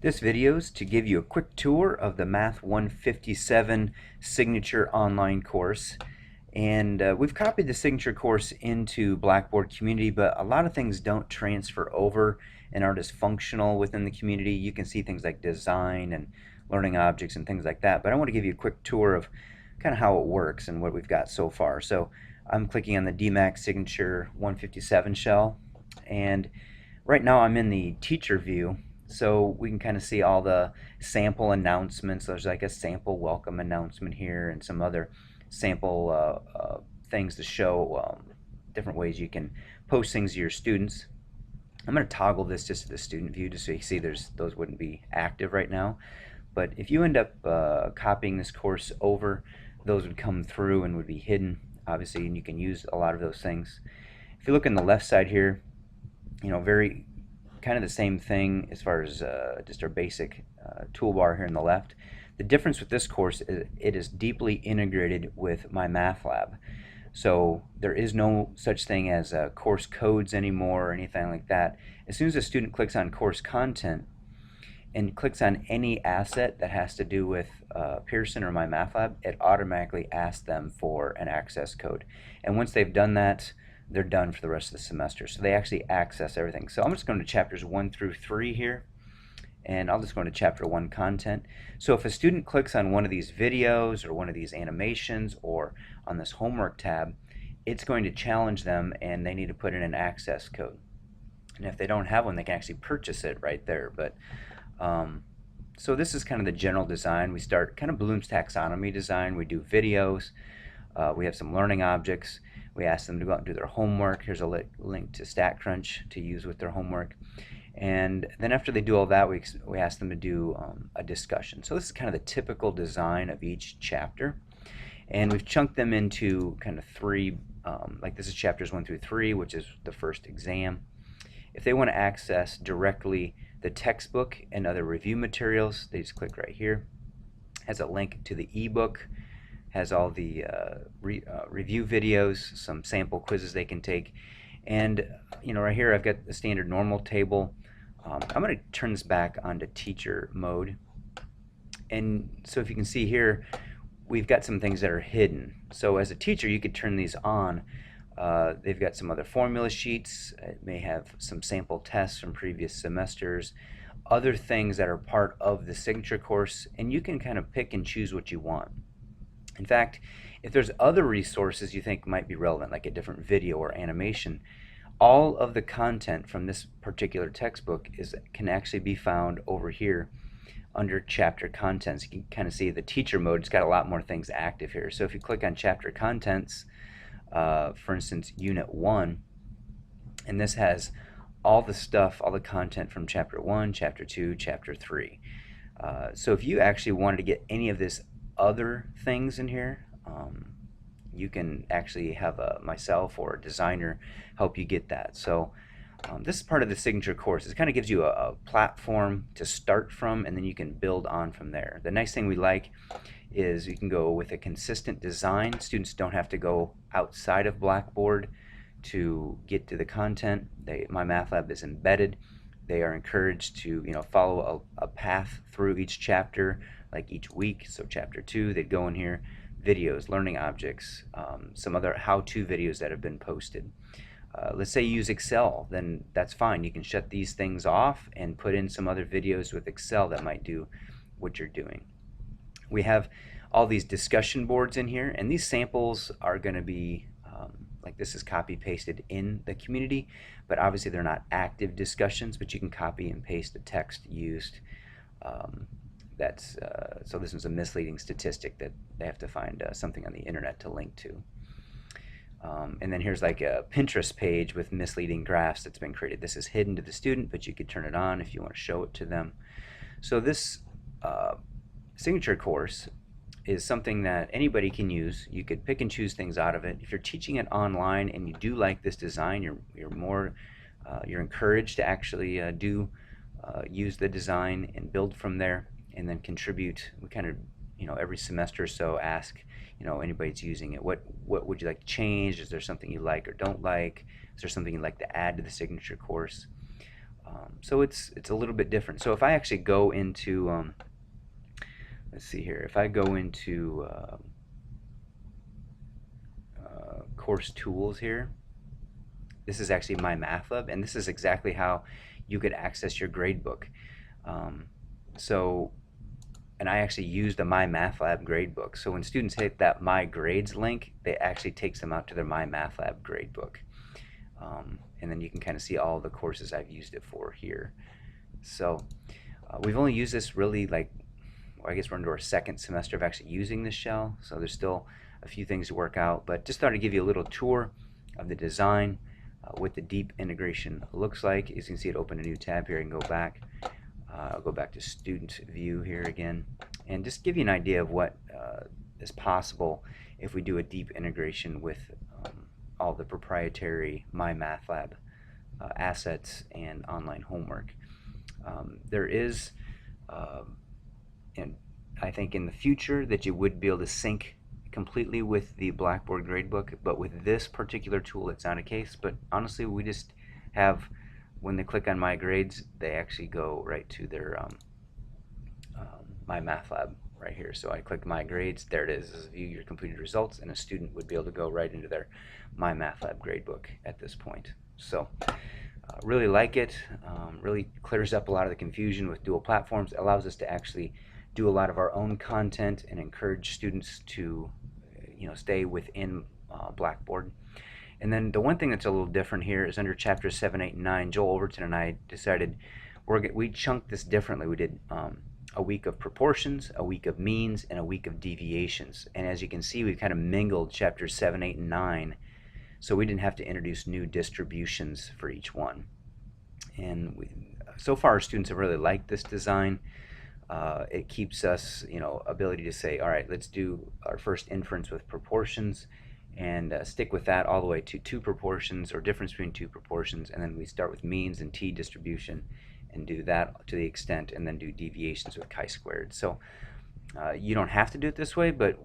This video is to give you a quick tour of the Math 157 Signature online course. And we've copied the Signature course into Blackboard Community, but a lot of things don't transfer over and aren't as functional within the community. You can see things like design and learning objects and things like that. But I want to give you a quick tour of kind of how it works and what we've got so far. So I'm clicking on the DMAX Signature 157 shell. And right now I'm in the teacher view. So we can kind of see all the sample announcements. There's like a sample welcome announcement here and some other sample things to show different ways you can post things to your students. I'm going to toggle this just to the student view just so you see those wouldn't be active right now. But if you end up copying this course over, those would come through and would be hidden, obviously, and you can use a lot of those things. If you look on the left side here, very kind of the same thing as far as just our basic toolbar here on the left. The difference with this course is it is deeply integrated with my math lab. So there is no such thing as course codes anymore or anything like that. As soon as a student clicks on course content and clicks on any asset that has to do with Pearson or my math lab, it automatically asks them for an access code. And once they've done that, they're done for the rest of the semester. So they actually access everything. So I'm just going to chapters 1 through 3 here, and I'll just go into chapter 1 content. So if a student clicks on one of these videos or one of these animations or on this homework tab, it's going to challenge them and they need to put in an access code. And if they don't have one, they can actually purchase it right there. But so this is kind of the general design. We start kind of Bloom's taxonomy design. We do videos. We have some learning objects. We ask them to go out and do their homework. Here's a link to StatCrunch to use with their homework. And then after they do all that, we ask them to do a discussion. So this is kind of the typical design of each chapter. And we've chunked them into kind of 3, like this is chapters 1 through 3, which is the first exam. If they want to access directly the textbook and other review materials, they just click right here. It has a link to the ebook. Has all the review videos, some sample quizzes they can take, and right here I've got the standard normal table. I'm going to turn this back onto teacher mode, and so if you can see here, we've got some things that are hidden. So as a teacher, you could turn these on. They've got some other formula sheets. It may have some sample tests from previous semesters, other things that are part of the signature course, and you can kind of pick and choose what you want. In fact, if there's other resources you think might be relevant, like a different video or animation, all of the content from this particular textbook can actually be found over here under chapter contents. You can kind of see the teacher mode. It's got a lot more things active here. So if you click on chapter contents, for instance, unit 1, and this has all the stuff, all the content from chapter 1, chapter 2, chapter 3. So if you actually wanted to get any of this other things in here, you can actually have myself or a designer help you get that. So this is part of the signature course. It kind of gives you a platform to start from, and then you can build on from there. The nice thing we like is you can go with a consistent design. Students don't have to go outside of Blackboard to get to the content. My math lab is embedded. They are encouraged to follow a path through each chapter, like each week. So chapter 2, they'd go in here, videos, learning objects, some other how-to videos that have been posted. Let's say you use Excel, then that's fine. You can shut these things off and put in some other videos with Excel that might do what you're doing. We have all these discussion boards in here, and these samples are going to be like this is copy pasted in the community, but obviously they're not active discussions, but you can copy and paste the text used. So this is a misleading statistic that they have to find something on the internet to link to. And then here's like a Pinterest page with misleading graphs that's been created. This is hidden to the student, but you could turn it on if you want to show it to them. So this signature course is something that anybody can use. You could pick and choose things out of it. If you're teaching it online and you do like this design, you're encouraged to actually use the design and build from there, and then contribute. We kind of every semester or so ask anybody that's using it, what would you like to change? Is there something you like or don't like? Is there something you'd like to add to the signature course? So it's a little bit different. So if I actually go into, let's see here, if I go into course tools here, this is actually my math lab, and this is exactly how you could access your gradebook. And I actually use the My Math Lab gradebook. So when students hit that My Grades link, it actually takes them out to their My Math Lab gradebook. And then you can kind of see all the courses I've used it for here. So we've only used this really well, I guess we're into our second semester of actually using this shell, so there's still a few things to work out, but just thought I'd give you a little tour of the design, what the deep integration looks like. As you can see, it opened a new tab here. I can go back. I'll go back to student view here again, and just give you an idea of what is possible if we do a deep integration with all the proprietary My Math Lab assets and online homework. There is, and I think in the future that you would be able to sync completely with the Blackboard gradebook, but with this particular tool it's not a case. But honestly, we just have, when they click on My Grades, they actually go right to their My Math Lab right here. So I click My Grades, there it is, view your completed results, and a student would be able to go right into their My Math Lab gradebook at this point. So really like it. Really clears up a lot of the confusion with dual platforms. It allows us to actually do a lot of our own content and encourage students to stay within Blackboard. And then the one thing that's a little different here is under chapters 7, 8, and 9, Joel Overton and I decided we chunked this differently. We did a week of proportions, a week of means, and a week of deviations. And as you can see, we've kind of mingled chapters 7, 8, and 9, so we didn't have to introduce new distributions for each one. And so far our students have really liked this design. It keeps us, ability to say, all right, let's do our first inference with proportions and stick with that all the way to two proportions or difference between two proportions, and then we start with means and t-distribution and do that to the extent, and then do deviations with chi-squared. So you don't have to do it this way, but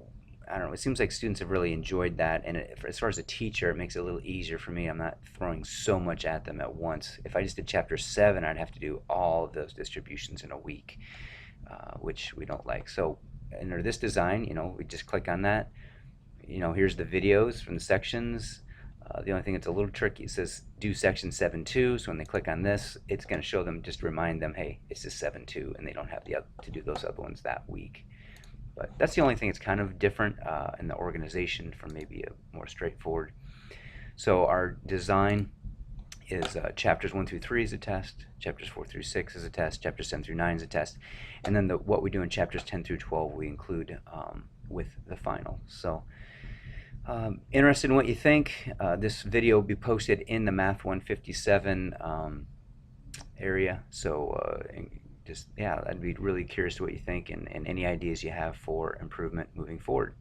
I don't know, it seems like students have really enjoyed that, and as far as a teacher, it makes it a little easier for me. I'm not throwing so much at them at once. If I just did chapter 7, I'd have to do all of those distributions in a week, which we don't like. So under this design, we just click on that. Here's the videos from the sections. The only thing that's a little tricky, it says do section 7.2, so when they click on this, it's going to show them, just remind them, hey, it's just 7.2, and they don't have to do those other ones that week. But that's the only thing that's kind of different in the organization from maybe a more straightforward. So our design is chapters 1 through 3 is a test, chapters 4 through 6 is a test, chapters 7 through 9 is a test, and then what we do in chapters 10 through 12 we include with the final. So interested in what you think. This video will be posted in the Math 157 area, so I'd be really curious to what you think and any ideas you have for improvement moving forward.